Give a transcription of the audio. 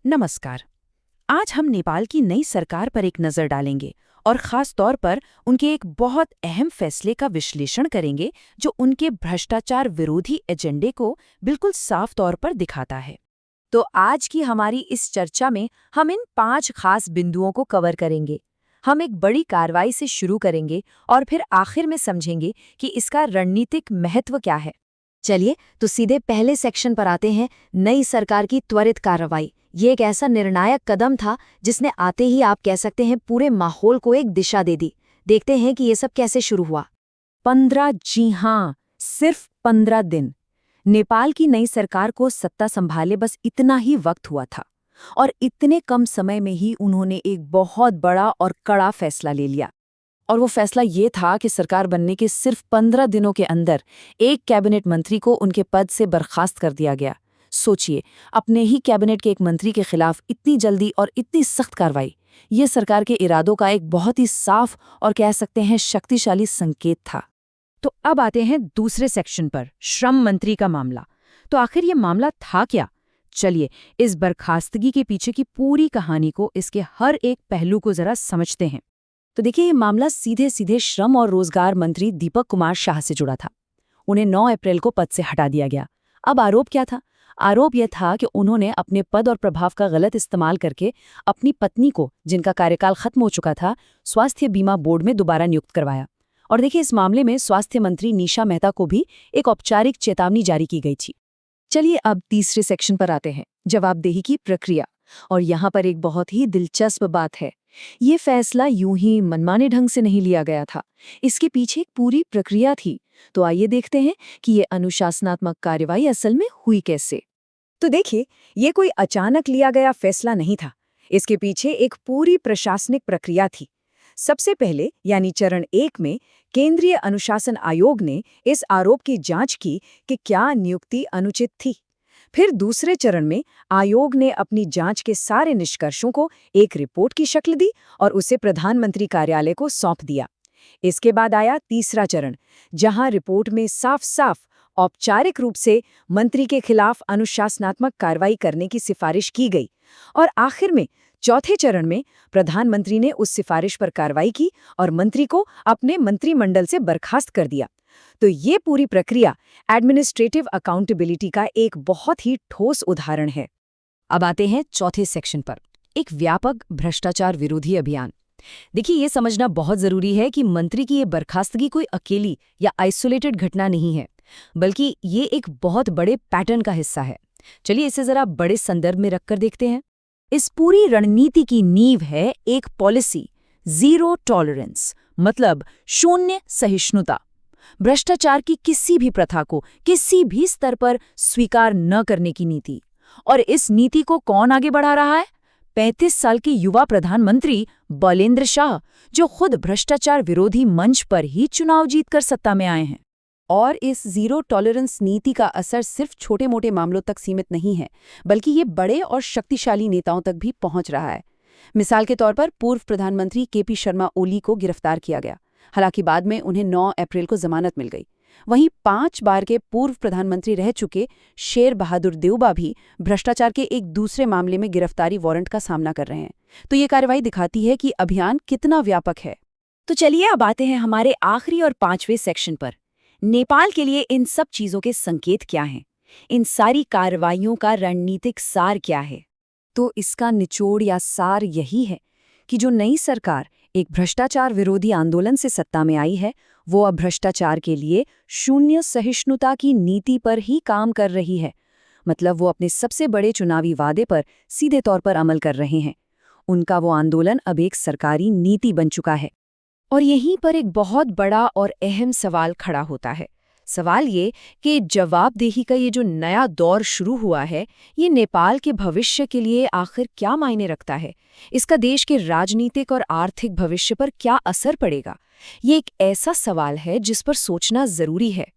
नमस्कार। आज हम नेपाल की नई सरकार पर एक नज़र डालेंगे और ख़ास तौर पर उनके एक बहुत अहम फैसले का विश्लेषण करेंगे जो उनके भ्रष्टाचार विरोधी एजेंडे को बिल्कुल साफ तौर पर दिखाता है। तो आज की हमारी इस चर्चा में हम इन 5 खास बिंदुओं को कवर करेंगे। हम एक बड़ी कार्रवाई से शुरू करेंगे और फिर आखिर में समझेंगे कि इसका रणनीतिक महत्व क्या है। चलिए तो सीधे पहले सेक्शन पर आते हैं, नई सरकार की त्वरित कार्रवाई। ये एक ऐसा निर्णायक कदम था जिसने आते ही आप कह सकते हैं पूरे माहौल को एक दिशा दे दी। देखते हैं कि ये सब कैसे शुरू हुआ। 15, जी हाँ, सिर्फ 15 दिन। नेपाल की नई सरकार को सत्ता संभाले बस इतना ही वक्त हुआ था और इतने कम समय में ही उन्होंने एक बहुत बड़ा और कड़ा फैसला ले लिया। और वो फैसला ये था कि सरकार बनने के सिर्फ 15 दिनों के अंदर एक कैबिनेट मंत्री को उनके पद से बर्खास्त कर दिया गया। सोचिए, अपने ही कैबिनेट के एक मंत्री के खिलाफ इतनी जल्दी और इतनी सख्त कार्रवाई। ये सरकार के इरादों का एक बहुत ही साफ और कह सकते हैं शक्तिशाली संकेत था। तो अब आते हैं दूसरे सेक्शन पर, श्रम मंत्री का मामला। तो आखिर ये मामला था क्या? चलिए इस बर्खास्तगी के पीछे की पूरी कहानी को, इसके हर एक पहलू को जरा समझते हैं। तो देखिए, ये मामला सीधे सीधे श्रम और रोजगार मंत्री दीपक कुमार शाह से जुड़ा था। उन्हें 9 अप्रैल को पद से हटा दिया गया। अब आरोप क्या था? आरोप यह था कि उन्होंने अपने पद और प्रभाव का गलत इस्तेमाल करके अपनी पत्नी को, जिनका कार्यकाल खत्म हो चुका था, स्वास्थ्य बीमा बोर्ड में दोबारा नियुक्त करवाया। और देखिए, इस मामले में स्वास्थ्य मंत्री निशा मेहता को भी एक औपचारिक चेतावनी जारी की गई थी। चलिए अब तीसरे सेक्शन पर आते हैं, जवाबदेही की प्रक्रिया। और यहाँ पर एक बहुत ही दिलचस्प बात है। ये फैसला यूं ही मनमाने ढंग से नहीं लिया गया था। इसके पीछे एक पूरी प्रक्रिया थी। तो आइए देखते हैं कि ये अनुशासनात्मक कार्रवाई असल में हुई कैसे। तो देखिए, ये कोई अचानक लिया गया फैसला नहीं था। इसके पीछे एक पूरी प्रशासनिक प्रक्रिया थी। सबसे पहले यानी चरण 1 में केंद्रीय अनुशासन आयोग ने इस आरोप की जांच की कि क्या नियुक्ति अनुचित थी। फिर दूसरे चरण में आयोग ने अपनी जांच के सारे निष्कर्षों को एक रिपोर्ट की शक्ल दी और उसे प्रधानमंत्री कार्यालय को सौंप दिया। इसके बाद आया तीसरा चरण, जहां रिपोर्ट में साफ साफ औपचारिक रूप से मंत्री के खिलाफ अनुशासनात्मक कार्रवाई करने की सिफारिश की गई। और आखिर में चौथे चरण में प्रधानमंत्री ने उस सिफारिश पर कार्रवाई की और मंत्री को अपने मंत्रिमंडल से बर्खास्त कर दिया। तो ये पूरी प्रक्रिया एडमिनिस्ट्रेटिव अकाउंटेबिलिटी का एक बहुत ही ठोस उदाहरण है। अब आते हैं चौथे सेक्शन पर, एक व्यापक भ्रष्टाचार विरोधी अभियान। देखिए, ये समझना बहुत जरूरी है कि मंत्री की ये बर्खास्तगी कोई अकेली या आइसोलेटेड घटना नहीं है, बल्कि ये एक बहुत बड़े पैटर्न का हिस्सा है। चलिए इसे जरा बड़े संदर्भ में रखकर देखते हैं। इस पूरी रणनीति की नींव है एक पॉलिसी, जीरो टॉलरेंस, मतलब शून्य सहिष्णुता। भ्रष्टाचार की किसी भी प्रथा को किसी भी स्तर पर स्वीकार न करने की नीति। और इस नीति को कौन आगे बढ़ा रहा है? 35 साल के युवा प्रधानमंत्री बलेंद्र शाह, जो खुद भ्रष्टाचार विरोधी मंच पर ही चुनाव जीतकर सत्ता में आए हैं। और इस जीरो टॉलरेंस नीति का असर सिर्फ छोटे मोटे मामलों तक सीमित नहीं है, बल्कि ये बड़े और शक्तिशाली नेताओं तक भी पहुंच रहा है। मिसाल के तौर पर पूर्व प्रधानमंत्री केपी शर्मा ओली को गिरफ्तार किया गया। हालांकि बाद में उन्हें 9 अप्रैल को जमानत मिल गई। वहीं 5 बार के पूर्व प्रधानमंत्री रह चुके शेर बहादुर देउबा भी भ्रष्टाचार के एक दूसरे मामले में गिरफ्तारी वारंट का सामना कर रहे हैं। तो ये कार्रवाई दिखाती है कि अभियान कितना व्यापक है। तो चलिए अब आते हैं हमारे आखिरी और 5वें सेक्शन पर। नेपाल के लिए इन सब चीजों के संकेत क्या हैं? इन सारी कार्रवाइयों का रणनीतिक सार क्या है? तो इसका निचोड़ या सार यही है कि जो नई सरकार एक भ्रष्टाचार विरोधी आंदोलन से सत्ता में आई है, वो अब भ्रष्टाचार के लिए शून्य सहिष्णुता की नीति पर ही काम कर रही है। मतलब वो अपने सबसे बड़े चुनावी वादे पर सीधे तौर पर अमल कर रहे हैं। उनका वो आंदोलन अब एक सरकारी नीति बन चुका है। और यहीं पर एक बहुत बड़ा और अहम सवाल खड़ा होता है। सवाल ये कि जवाबदेही का ये जो नया दौर शुरू हुआ है, ये नेपाल के भविष्य के लिए आखिर क्या मायने रखता है? इसका देश के राजनीतिक और आर्थिक भविष्य पर क्या असर पड़ेगा? ये एक ऐसा सवाल है जिस पर सोचना जरूरी है।